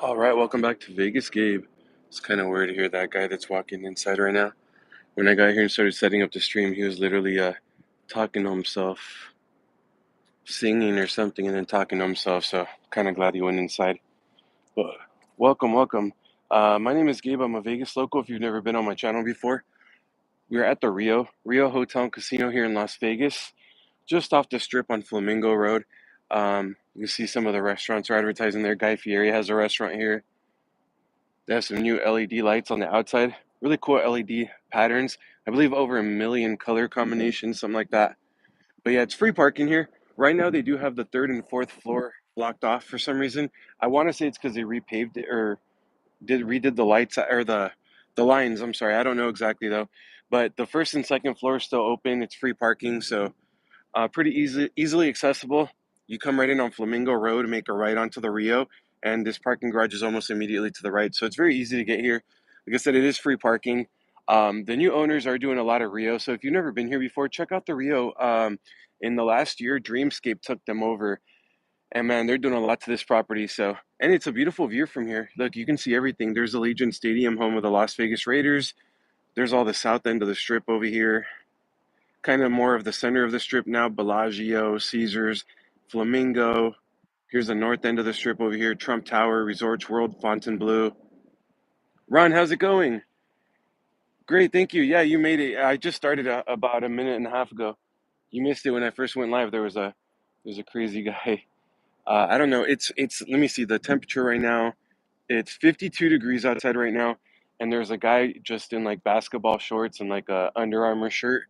All right, welcome back to Vegas, Gabe. It's kind of weird to hear that guy that's walking inside right now. When I got here and started setting up the stream, he was literally talking to himself, singing or something, and then talking to himself. So kind of glad he went inside. But welcome. My name is Gabe. I'm a Vegas local. If you've never been on my channel before, we're at the Rio Hotel and Casino here in Las Vegas, just off the strip on Flamingo Road. You see some of the restaurants are advertising there. Guy Fieri has a restaurant here. They have some new LED lights on the outside. Really cool LED patterns. I believe over a million color combinations, something like that. But yeah, it's free parking here. Right now, they do have the third and fourth floor blocked off for some reason. I want to say it's because they repaved it or redid the lights or the lines. I'm sorry, I don't know exactly though. But the first and second floor is still open. It's free parking, so pretty easily accessible. You come right in on Flamingo Road, make a right onto the Rio, and this parking garage is almost immediately to the right. So it's very easy to get here. Like I said, it is free parking. The new owners are doing a lot of Rio. So if you've never been here before, check out the Rio. In the last year, Dreamscape took them over. And man, they're doing a lot to this property. So, and it's a beautiful view from here. Look, you can see everything. There's the Allegiant Stadium, home of the Las Vegas Raiders. There's all the south end of the strip over here, kind of more of the center of the strip now. Bellagio, Caesars, Flamingo. Here's the north end of the strip over here. Trump Tower, Resorts World, Fontainebleau. Ron, how's it going? Great, thank you. Yeah, you made it. I just started about a minute and a half ago. You missed it when I first went live. There was a crazy guy. I don't know. It's. Let me see the temperature right now. It's 52 degrees outside right now, and there's a guy just in like basketball shorts and like a Under Armour shirt,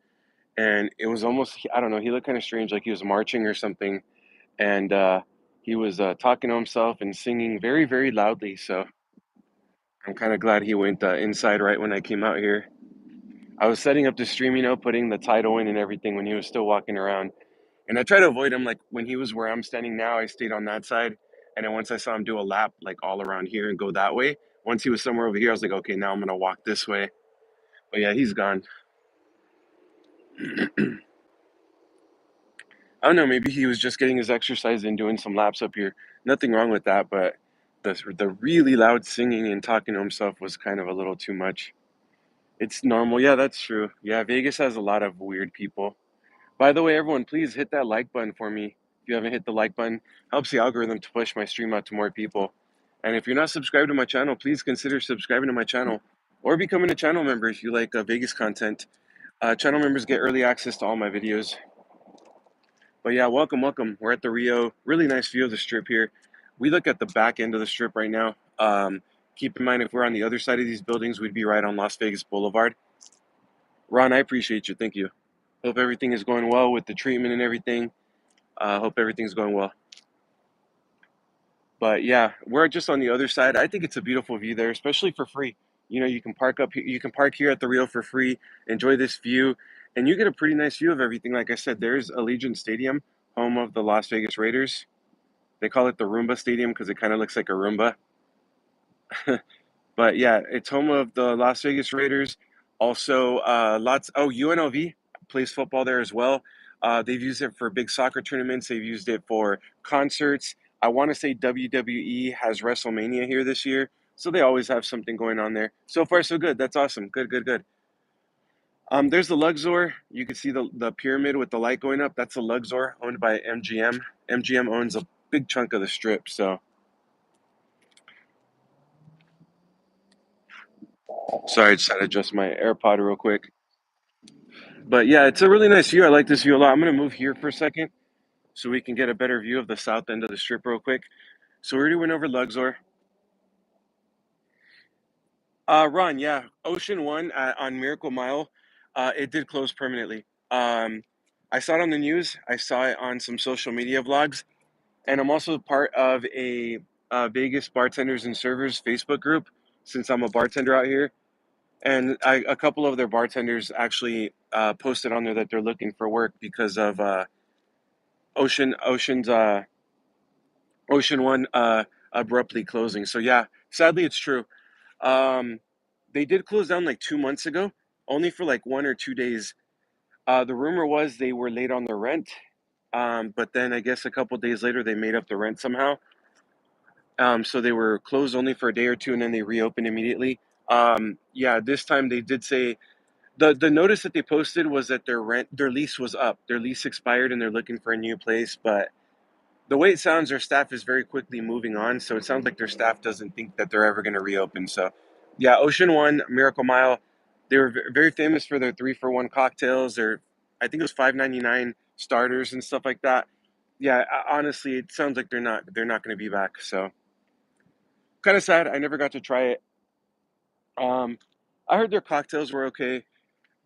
and it was almost, I don't know, he looked kind of strange, like he was marching or something, and he was talking to himself and singing very loudly. So I'm kind of glad he went inside right when I came out here. I was setting up the stream, putting the title in and everything when he was still walking around, and I try to avoid him. Like when he was where I'm standing now, I stayed on that side, and then once I saw him do a lap like all around here and go that way, once he was somewhere over here, I was like, okay, now I'm gonna walk this way. But yeah, he's gone. I don't know, maybe he was just getting his exercise and doing some laps up here. Nothing wrong with that, but the really loud singing and talking to himself was kind of a little too much. It's normal. Yeah, that's true. Yeah, Vegas has a lot of weird people. By the way, everyone, please hit that like button for me. If you haven't hit the like button, helps the algorithm to push my stream out to more people. And if you're not subscribed to my channel, please consider subscribing to my channel or becoming a channel member if you like Vegas content. Channel members get early access to all my videos. But yeah, welcome. We're at the Rio. Really nice view of the strip here. We look at the back end of the strip right now. Keep in mind, if we're on the other side of these buildings, we'd be right on Las Vegas Boulevard. Ron, I appreciate you. Thank you. Hope everything is going well with the treatment and everything. Hope everything's going well. But yeah, we're just on the other side. I think it's a beautiful view there, especially for free. You can park up. You can park here at the Rio for free. Enjoy this view, and you get a pretty nice view of everything. Like I said, there's Allegiant Stadium, home of the Las Vegas Raiders. They call it the Roomba Stadium because it kind of looks like a Roomba. But yeah, it's home of the Las Vegas Raiders. Also, UNLV plays football there as well. They've used it for big soccer tournaments. They've used it for concerts. I want to say WWE has WrestleMania here this year, so they always have something going on there. So far, so good. That's awesome. Good. There's the Luxor. You can see the pyramid with the light going up. That's the Luxor, owned by MGM. MGM owns a big chunk of the strip, so. Sorry, I just had to adjust my AirPod real quick. But yeah, it's a really nice view. I like this view a lot. I'm gonna move here for a second so we can get a better view of the south end of the strip real quick. So we already went over Luxor. Ron, yeah, Ocean One on Miracle Mile, it did close permanently. I saw it on the news. I saw it on some social media vlogs, and I'm also part of a Vegas bartenders and servers Facebook group since I'm a bartender out here. And a couple of their bartenders actually posted on there that they're looking for work because of Ocean Ocean's Ocean One abruptly closing. So yeah, sadly it's true. Um, they did close down like 2 months ago, only for like 1 or 2 days. The rumor was they were late on their rent, but then I guess a couple days later they made up the rent somehow. So they were closed only for a day or two, and then they reopened immediately. Yeah, this time they did say the notice that they posted was that their lease was up. Their lease expired, and they're looking for a new place. But the way it sounds, their staff is very quickly moving on. So it sounds like their staff doesn't think that they're ever going to reopen. So, yeah, Ocean One, Miracle Mile, they were very famous for their 3-for-1 cocktails. I think it was 5.99 starters and stuff like that. Yeah, honestly, it sounds like they're not going to be back. So kind of sad. I never got to try it. Um, I heard their cocktails were okay,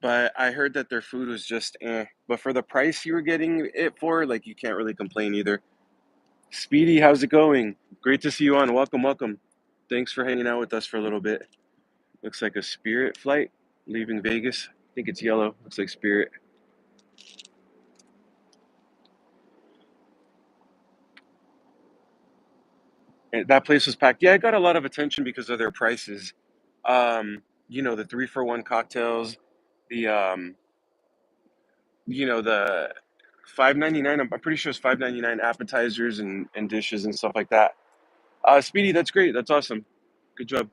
but I heard that their food was just eh. But for the price you were getting it for, like you can't really complain either. Speedy, how's it going? Great to see you on. Welcome, welcome. Thanks for hanging out with us for a little bit. Looks like a Spirit flight leaving Vegas. I think it's yellow. Looks like Spirit. And that place was packed. Yeah, it got a lot of attention because of their prices. The 3-for-1 cocktails, the the 5.99. I'm pretty sure it's 5.99 appetizers and dishes and stuff like that. Speedy, that's great. That's awesome. Good job.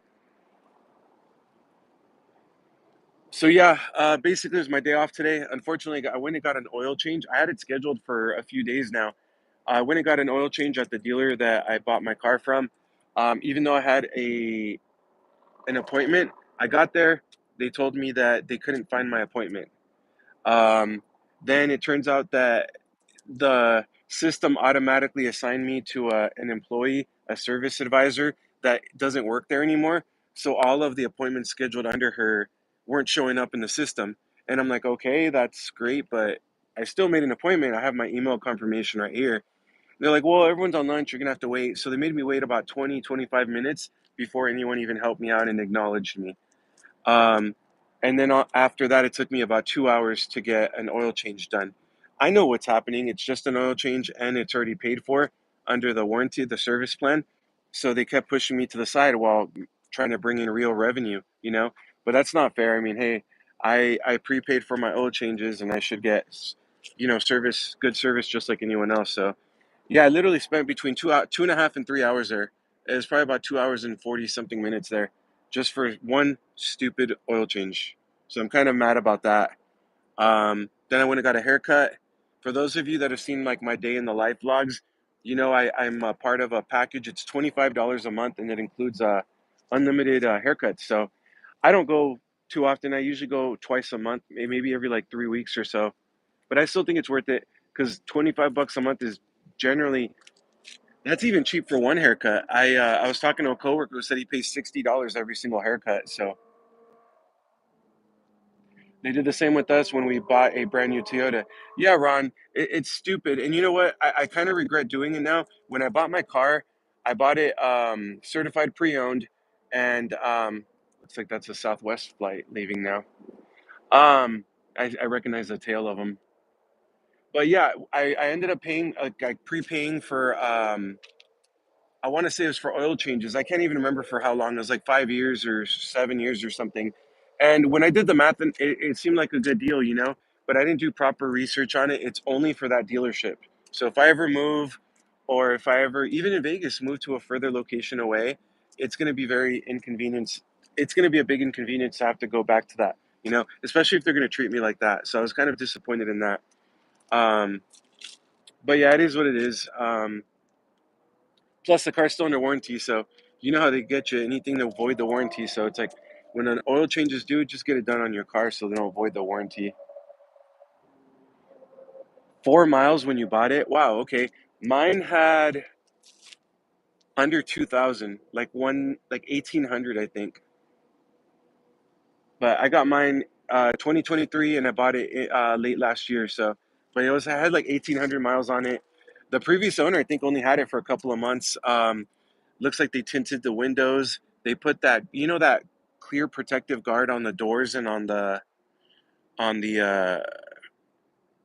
So yeah, basically it was my day off today. Unfortunately, I went and got an oil change. I had it scheduled for a few days now. I went and got an oil change at the dealer that I bought my car from. Even though I had a an appointment, I got there. They told me that they couldn't find my appointment. Um, then it turns out that the system automatically assigned me to an employee, a service advisor that doesn't work there anymore. So all of the appointments scheduled under her weren't showing up in the system. And I'm like, okay, that's great, but I still made an appointment. I have my email confirmation right here. They're like, well, everyone's on lunch. You're going to have to wait. So they made me wait about 20, 25 minutes before anyone even helped me out and acknowledged me. Um, and then after that, it took me about 2 hours to get an oil change done. I know what's happening. It's just an oil change and it's already paid for under the warranty, the service plan. So they kept pushing me to the side while trying to bring in real revenue. But that's not fair. I mean, hey, I prepaid for my oil changes and I should get, good service just like anyone else. So yeah, I literally spent between 2.5 and 3 hours there. It was probably about 2 hours and 40 something minutes there just for one stupid oil change. So I'm kind of mad about that. Then I went and got a haircut. For those of you that have seen like my day in the life vlogs, I'm a part of a package. It's $25 a month and it includes unlimited haircuts. So I don't go too often. I usually go twice a month, maybe every like 3 weeks or so. But I still think it's worth it because 25 bucks a month is generally that's even cheap for one haircut. I was talking to a coworker who said he pays $60 every single haircut. So they did the same with us when we bought a brand new Toyota. Yeah, Ron, it's stupid. And you know what? I kind of regret doing it now. When I bought my car, I bought it certified pre-owned, and looks like that's a Southwest flight leaving now. I recognize the tail of them. But yeah, I ended up paying like prepaying for I want to say it was for oil changes. I can't even remember for how long. It was like 5 years or 7 years or something. And when I did the math, it seemed like a good deal. But I didn't do proper research on it. It's only for that dealership. So if I ever move, or if I ever, even in Vegas, move to a further location away, it's going to be very inconvenience. It's going to be a big inconvenience to have to go back to that, especially if they're going to treat me like that. So I was kind of disappointed in that. Um, but yeah, it is what it is. Plus, the car's still under warranty, so you know how they get you anything to avoid the warranty. So it's like when an oil change is due, just get it done on your car so they don't avoid the warranty. 4 miles when you bought it? Wow, okay. Mine had under 2,000, like 1,800, I think. But I got mine 2023, and I bought it late last year. So, but I had like 1,800 miles on it. The previous owner, I think, only had it for a couple of months. Looks like they tinted the windows. They put that clear protective guard on the doors and on the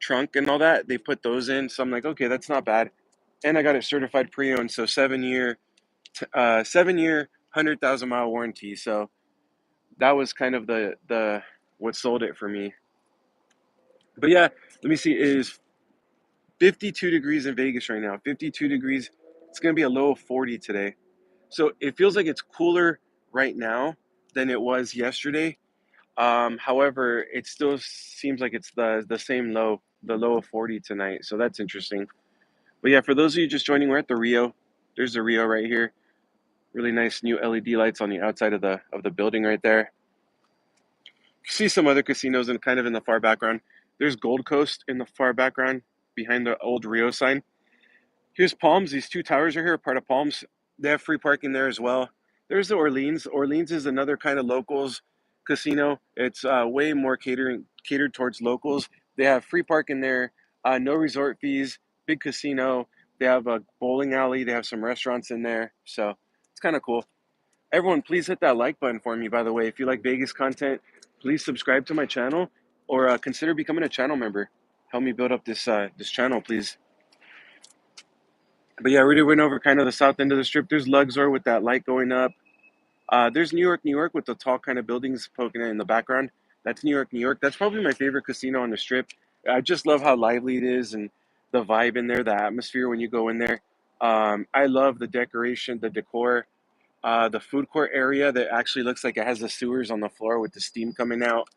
trunk and all that. They put those in. So I'm like, okay, that's not bad. And I got it certified pre-owned, so 7-year, 100,000 mile warranty. So that was kind of the what sold it for me. But yeah, let me see. It is 52 degrees in Vegas right now. 52 degrees. It's gonna be a low of 40 today. So it feels like it's cooler right now than it was yesterday. However, it still seems like it's the same low, the low of 40 tonight. So that's interesting. But yeah, for those of you just joining, we're at the Rio. There's the Rio right here. Really nice new LED lights on the outside of the building right there. You see some other casinos and kind of in the far background. There's Gold Coast in the far background behind the old Rio sign. Here's Palms. These two towers are here, part of Palms. They have free parking there as well. There's the Orleans. Orleans is another kind of locals casino. It's way more catered towards locals. They have free parking there, no resort fees, big casino. They have a bowling alley. They have some restaurants in there, so it's kind of cool. Everyone, please hit that like button for me. By the way, if you like Vegas content, please subscribe to my channel or consider becoming a channel member. Help me build up this channel, please. But yeah, we already went over kind of the south end of the strip. There's Luxor with that light going up. There's New York with the tall kind of buildings poking in the background. That's New York. That's probably my favorite casino on the strip. I just love how lively it is and the vibe in there, the atmosphere when you go in there. I love the decoration, the decor, the food court area that actually looks like it has the sewers on the floor with the steam coming out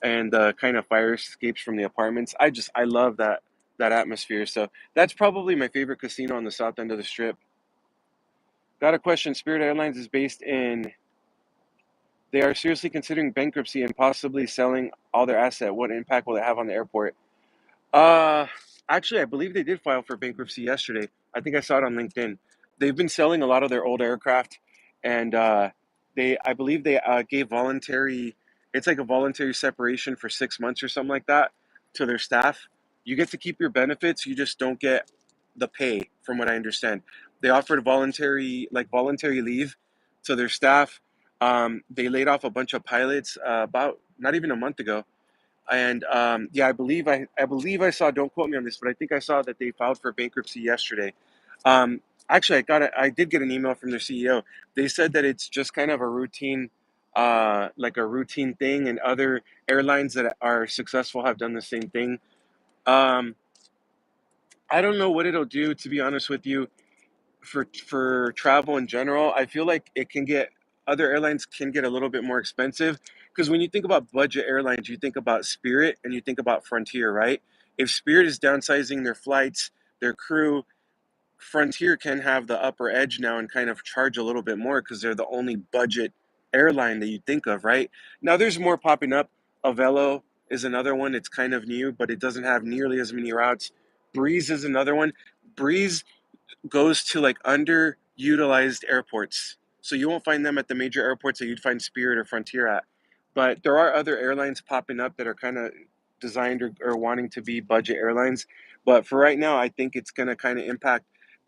and the kind of fire escapes from the apartments. I love that atmosphere. So that's probably my favorite casino on the south end of the strip. Got a question. Spirit Airlines is based in. They are seriously considering bankruptcy and possibly selling all their asset. What impact will it have on the airport? Uh, Actually, I believe they did file for bankruptcy yesterday. I think I saw it on LinkedIn. They've been selling a lot of their old aircraft, and I believe they gave voluntary. It's like a voluntary separation for 6 months or something like that to their staff. You get to keep your benefits, you just don't get the pay, from what I understand. They offered voluntary leave to their staff. They laid off a bunch of pilots about not even a month ago, and yeah, I believe I saw. Don't quote me on this, but I think I saw that they filed for bankruptcy yesterday. Actually, I did get an email from their CEO. They said that it's just kind of a routine, like a routine thing, and other airlines that are successful have done the same thing. Um, I don't know what it'll do, to be honest with you, for travel in general. I feel like it can get other airlines can get a little bit more expensive because when you think about budget airlines, you think about Spirit and you think about Frontier, right? If Spirit is downsizing their flights, their crew, Frontier can have the upper edge now and kind of charge a little bit more because they're the only budget airline that you think of, right? Now there's more popping up. Avelo is another one. It's kind of new, but it doesn't have nearly as many routes. Breeze is another one. Breeze goes to like underutilized airports. So you won't find them at the major airports that you'd find Spirit or Frontier at. But there are other airlines popping up that are kind of designed or wanting to be budget airlines. But for right now, I think it's going to kind of impact,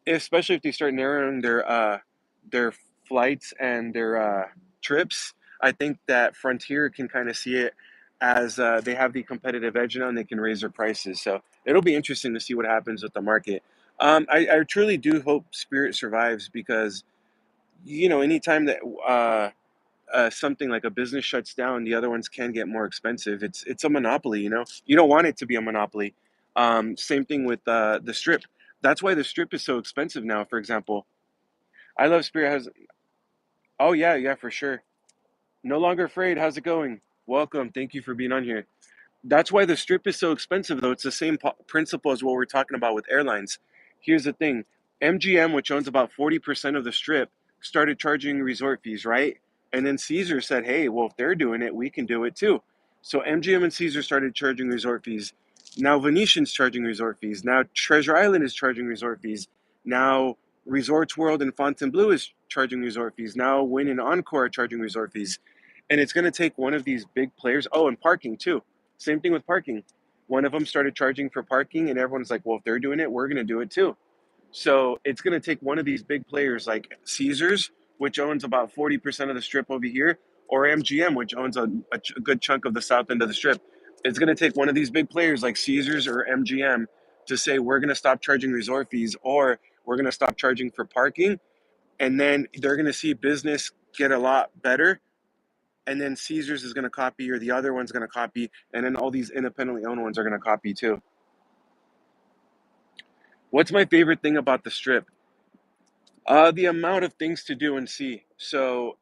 especially if they start narrowing their flights and their trips. I think that Frontier can kind of see it as they have the competitive edge now and they can raise their prices. So it'll be interesting to see what happens with the market. I truly do hope Spirit survives because, anytime that something like a business shuts down, the other ones can get more expensive. It's a monopoly, You don't want it to be a monopoly. Same thing with the Strip. That's why the Strip is so expensive now. For example, I love Spirit has. Oh yeah, yeah, for sure. No longer afraid. How's it going? Welcome. Thank you for being on here. That's why the Strip is so expensive, though. It's the same principle as what we're talking about with airlines. Here's the thing: MGM, which owns about 40% of the Strip, started charging resort fees, right? And then Caesar said, hey, well, if they're doing it, we can do it too. So MGM and Caesar started charging resort fees. Now Venetian's charging resort fees. Now Treasure Island is charging resort fees. Now Resorts World and Fontainebleau is charging resort fees. Now Wynn and Encore are charging resort fees. And it's going to take one of these big players. Oh, and parking too. Same thing with parking. One of them started charging for parking, and everyone's like, well, if they're doing it, we're going to do it too. So it's going to take one of these big players like Caesars, which owns about 40% of the strip over here, or MGM, which owns a good chunk of the south end of the strip. It's going to take one of these big players like Caesars or MGM to say, we're going to stop charging resort fees or we're going to stop charging for parking. And then they're going to see business get a lot better, and then Caesars is going to copy, or the other one's going to copy, and then all these independently owned ones are going to copy too. What's my favorite thing about the strip? The amount of things to do and see. So,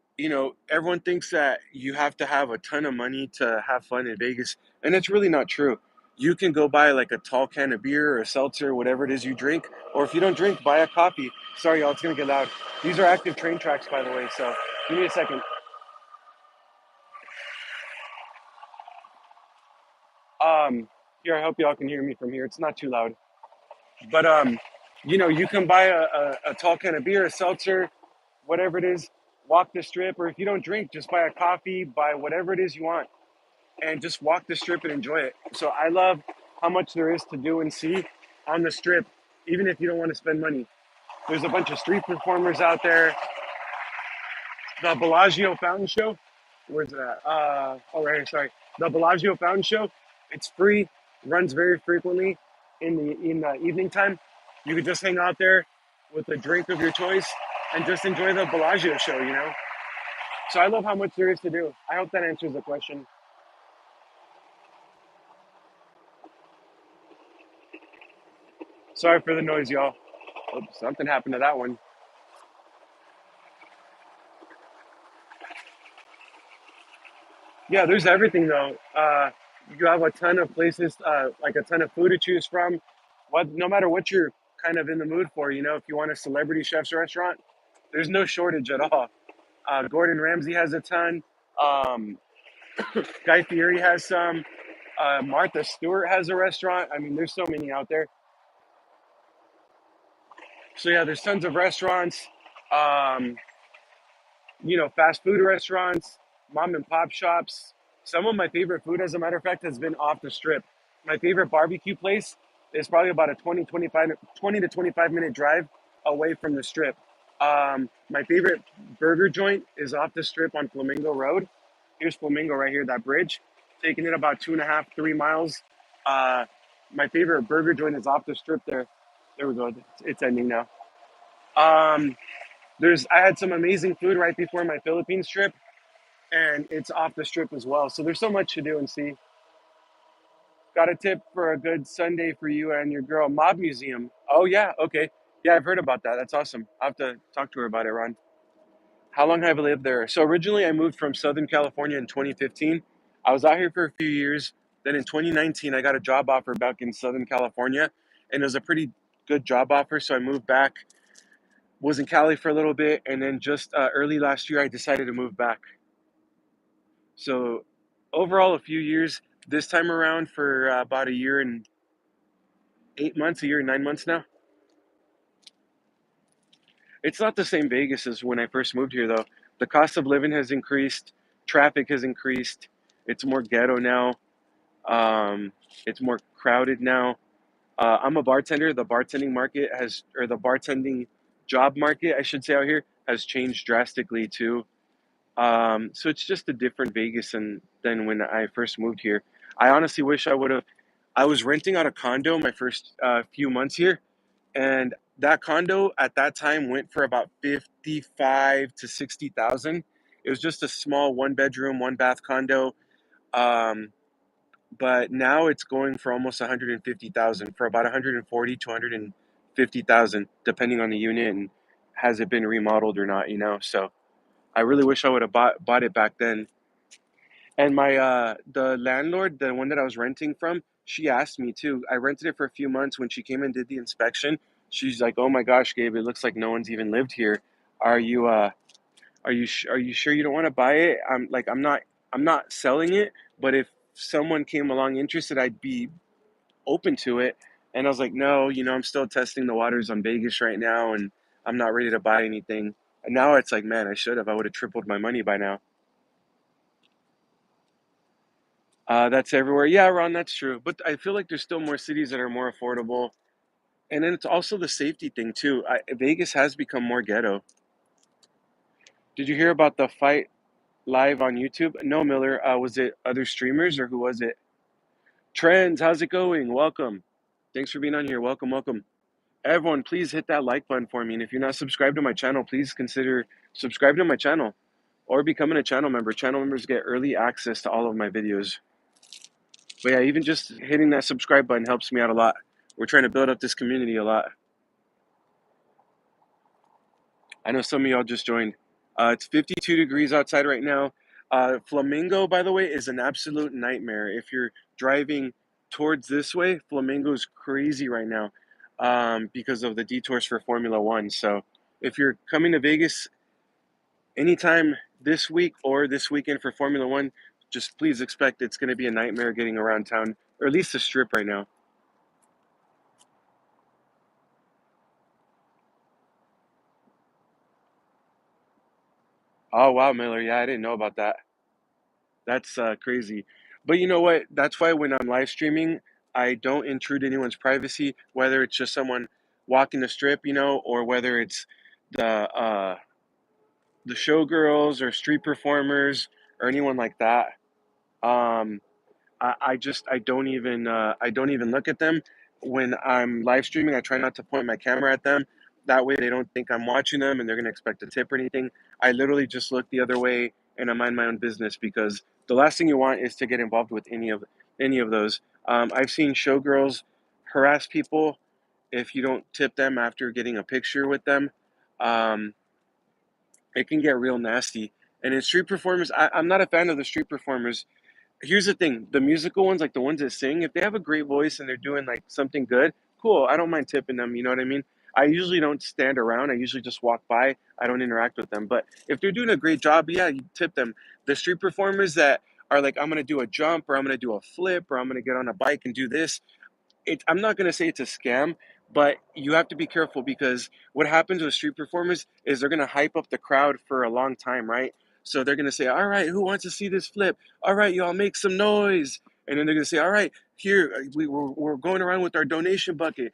everyone thinks that you have to have a ton of money to have fun in Vegas, and it's really not true. You can go buy like a tall can of beer or a seltzer, whatever it is you drink, or if you don't drink, buy a coffee. Sorry, y'all, it's gonna get loud. These are active train tracks, by the way, so give me a second. Um, Here, I hope y'all can hear me from here. It's not too loud. But you can buy a tall can of beer, a seltzer, whatever it is, walk the strip, or if you don't drink, just buy a coffee, buy whatever it is you want, and just walk the strip and enjoy it. So I love how much there is to do and see on the strip, even if you don't want to spend money. There's a bunch of street performers out there. The Bellagio Fountain Show, where's that? Oh, right here, sorry. The Bellagio Fountain Show, it's free, runs very frequently in the evening time. You could just hang out there with a drink of your choice and just enjoy the Bellagio show. So I love how much there is to do. I hope that answers the question. Sorry for the noise, y'all. Oops, something happened to that one. Yeah, there's everything though. You have a ton of places, like a ton of food to choose from. No matter what you're kind of in the mood for, if you want a celebrity chef's restaurant, there's no shortage at all. Gordon Ramsay has a ton. Um, Guy Fieri has some. Martha Stewart has a restaurant. I mean, there's so many out there. So yeah, there's tons of restaurants. Um, Fast food restaurants, mom and pop shops. Some of my favorite food, as a matter of fact, has been off the strip. My favorite barbecue place is probably about a 20 to 25 minute drive away from the strip. My favorite burger joint is off the strip on Flamingo Road. Here's Flamingo right here, that bridge, taking it about 2.5, 3 miles. Uh, my favorite burger joint is off the strip there. There we go. It's ending now. Um, I had some amazing food right before my Philippines trip, and it's off the strip as well. So there's so much to do and see. Got a tip for a good Sunday for you and your girl. Mob Museum. Oh yeah, okay. Yeah, I've heard about that. That's awesome. I'll have to talk to her about it, Ron. How long have I lived there? So originally I moved from Southern California in 2015. I was out here for a few years. Then in 2019 I got a job offer back in Southern California, and it was a pretty good job offer. So I moved back, was in Cali for a little bit, and then just early last year I decided to move back. So overall, a few years. This time around for about a year and 8 months, a year and 9 months now. It's not the same Vegas as when I first moved here, though. The cost of living has increased, traffic has increased. It's more ghetto now. Um, it's more crowded now. I'm a bartender. The bartending market has, or the bartending job market, I should say, out here has changed drastically too. So it's just a different Vegas than when I first moved here. I honestly wish I would have. I was renting out a condo my first few months here, and that condo at that time went for about 55 to 60,000. It was just a small one bedroom, one bath condo. Um, but now it's going for almost 150,000, for about 140 to 150,000, depending on the unit and has it been remodeled or not. So I really wish I would have bought it back then. And my the landlord, the one that I was renting from, she asked me too. I rented it for a few months. When she came and did the inspection, she's like, "Oh my gosh, Gabe, it looks like no one's even lived here. Are you are you sure you don't want to buy it?" I'm like, I'm not selling it, but if someone came along interested, I'd be open to it. And I was like, "No, I'm still testing the waters on Vegas right now, and I'm not ready to buy anything." And now it's like, man, I should have. I would have tripled my money by now. That's everywhere. Yeah, Ron, that's true. But I feel like there's still more cities that are more affordable. And then it's also the safety thing, too. Vegas has become more ghetto. Did you hear about the fight live on YouTube? No, Miller. Was it other streamers or who was it? Trends, how's it going? Welcome. Thanks for being on here. Welcome, welcome. Everyone, please hit that like button for me. And if you're not subscribed to my channel, please consider subscribing to my channel or becoming a channel member. Channel members get early access to all of my videos. But yeah, even just hitting that subscribe button helps me out a lot. We're trying to build up this community a lot. I know some of y'all just joined. It's 52 degrees outside right now. Flamingo, by the way, is an absolute nightmare. If you're driving towards this way, Flamingo is crazy right now because of the detours for Formula One. So if you're coming to Vegas anytime this week or this weekend for Formula One, just please expect it's going to be a nightmare getting around town, or at least the strip right now. Oh, wow, Miller. Yeah, I didn't know about that. That's crazy. But you know what? That's why when I'm live streaming, I don't intrude anyone's privacy, whether it's just someone walking the strip, or whether it's the showgirls or street performers or anyone like that. Um, I don't even look at them when I'm live streaming. I try not to point my camera at them. That way they don't think I'm watching them and they're gonna expect a tip or anything. I literally just look the other way and I mind my own business because the last thing you want is to get involved with any of those. I've seen showgirls harass people if you don't tip them after getting a picture with them. Um, it can get real nasty. And in street performers, I'm not a fan of the street performers. Here's the thing, the musical ones, like the ones that sing, if they have a great voice and they're doing like something good, cool, I don't mind tipping them, you know what I mean? I usually don't stand around, I usually just walk by, I don't interact with them. But if they're doing a great job, yeah, you tip them. The street performers that are like, I'm gonna do a jump, or I'm gonna do a flip, or I'm gonna get on a bike and do this, I'm not going to say it's a scam, but you have to be careful because what happens with street performers is they're going to hype up the crowd for a long time, right? So they're going to say, all right, who wants to see this flip? All right, y'all make some noise. And then they're going to say, all right, here, we're going around with our donation bucket.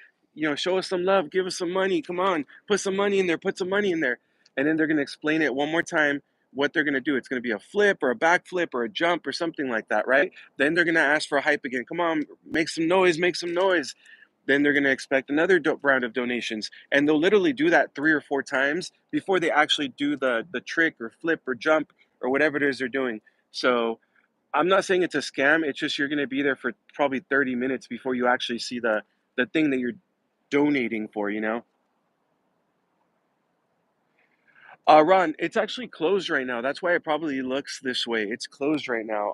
Show us some love, give us some money. Come on, put some money in there, put some money in there. And then they're going to explain it one more time what they're going to do. It's going to be a flip or a backflip or a jump or something like that, right? Then they're going to ask for a hype again. Come on, make some noise, make some noise. Then they're going to expect another round of donations. And they'll literally do that 3 or 4 times before they actually do the trick or flip or jump or whatever it is they're doing. So I'm not saying it's a scam. It's just you're going to be there for probably 30 minutes before you actually see the thing that you're donating for. Ron, it's actually closed right now. That's why it probably looks this way. It's closed right now.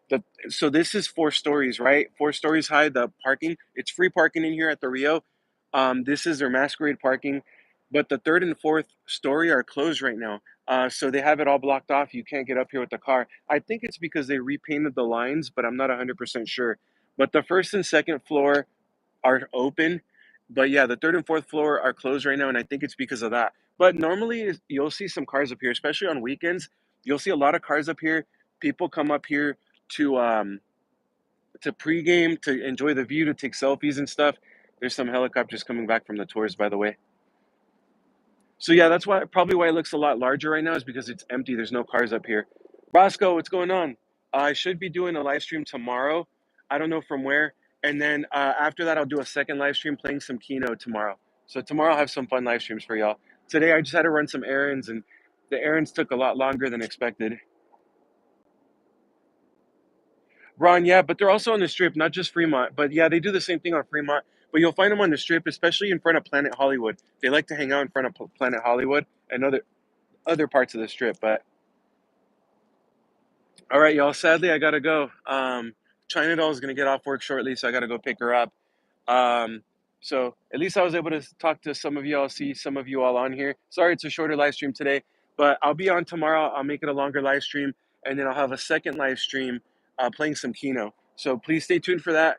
The So this is 4 stories, right? 4 stories high. The parking, it's free parking in here at the Rio. This is their masquerade parking, but the third and fourth story are closed right now. So they have it all blocked off. You can't get up here with the car. I think it's because they repainted the lines, but I'm not 100% sure. But the first and second floor are open. But yeah, the third and fourth floor are closed right now, and I think it's because of that. But normally, you'll see some cars up here, especially on weekends. You'll see a lot of cars up here. People come up here to um to pregame, to enjoy the view, to take selfies and stuff. There's some helicopters coming back from the tours, by the way. So yeah, that's why it looks a lot larger right now is because it's empty. There's no cars up here. Roscoe, what's going on? I should be doing a live stream tomorrow. I don't know from where. And then after that, I'll do a second live stream playing some Keno tomorrow. So tomorrow I'll have some fun live streams for y'all. Today I just had to run some errands, and the errands took a lot longer than expected. Ron, yeah, but they're also on the strip, not just Fremont. But yeah, they do the same thing on Fremont. But you'll find them on the strip, especially in front of Planet Hollywood. They like to hang out in front of Planet Hollywood and other parts of the strip. But all right, y'all. Sadly, I gotta go. China Doll is gonna get off work shortly, so I gotta go pick her up. Um, so at least I was able to talk to some of you all, see some of you all on here. Sorry, it's a shorter live stream today, but I'll be on tomorrow. I'll make it a longer live stream, and then I'll have a second live stream playing some Keno. So please stay tuned for that.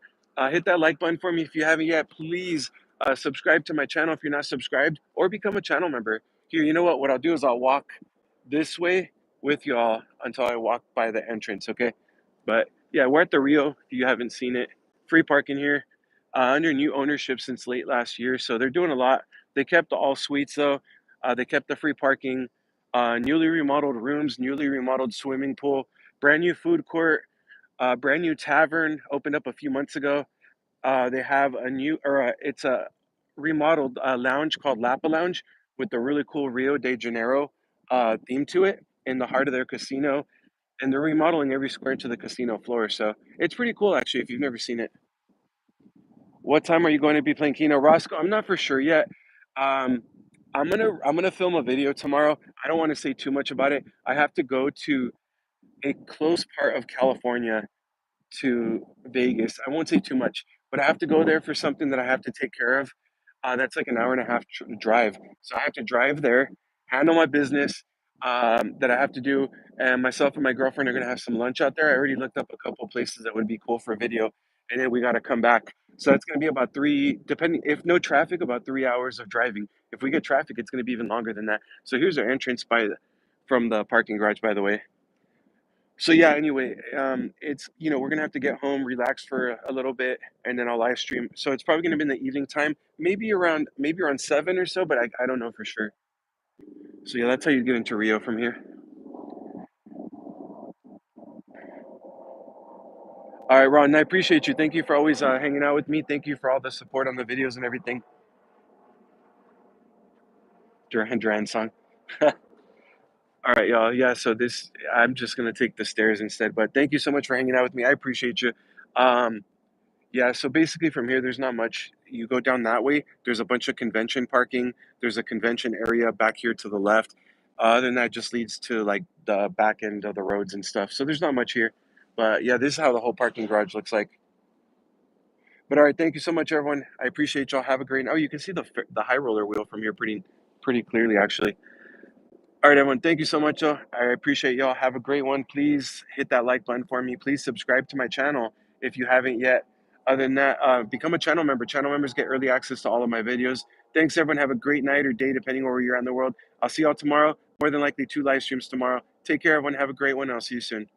Hit that like button for me if you haven't yet. Please subscribe to my channel if you're not subscribed, or become a channel member. Here, you know what? What I'll do is I'll walk this way with y'all until I walk by the entrance, okay? But yeah, we're at the Rio. If you haven't seen it, free parking here, under new ownership since late last year. So they're doing a lot. They kept the all suites though. They kept the free parking, newly remodeled rooms, newly remodeled swimming pool, brand new food court, brand new tavern opened up a few months ago. They have a new, or it's a remodeled lounge called Lapa Lounge with a really cool Rio de Janeiro theme to it in the heart of their casino. And they're remodeling every square inch of the casino floor. So it's pretty cool, actually, if you've never seen it. What time are you going to be playing Keno? Roscoe, I'm not for sure yet. Um, I'm gonna film a video tomorrow. I don't want to say too much about it. I have to go to a close part of California to Vegas. I won't say too much, but I have to go there for something that I have to take care of. That's like an hour and a half drive. So I have to drive there, handle my business that I have to do, and myself and my girlfriend are gonna have some lunch out there. I already looked up a couple places that would be cool for a video, and then we gotta come back. So it's gonna be about three, depending if no traffic, about 3 hours of driving. If we get traffic, it's gonna be even longer than that. So here's our entrance from the parking garage, by the way. So yeah, anyway, it's we're gonna have to get home, relax for a little bit, and then I'll live stream. So it's probably gonna be in the evening time, maybe around 7 or so, but I don't know for sure. So yeah, that's how you get into Rio from here. All right, Ron, I appreciate you. Thank you for always hanging out with me. Thank you for all the support on the videos and everything. Duran Duran song. All right, y'all. Yeah, so this I'm just gonna take the stairs instead. But thank you so much for hanging out with me. I appreciate you. Um, Yeah, so basically from here, there's not much. You go down that way, there's a bunch of convention parking. There's a convention area back here to the left. Other than that, just leads to like the back end of the roads and stuff. So there's not much here. But yeah, this is how the whole parking garage looks like. But all right, thank you so much, everyone. I appreciate y'all. Have a great. Oh, you can see the high roller wheel from here pretty clearly, actually. All right, everyone. Thank you so much. I appreciate y'all. Have a great one. Please hit that like button for me. Please subscribe to my channel if you haven't yet. Other than that, become a channel member. Channel members get early access to all of my videos. Thanks, everyone. Have a great night or day, depending on where you're at in the world. I'll see y'all tomorrow. More than likely, 2 live streams tomorrow. Take care, everyone. Have a great one. I'll see you soon.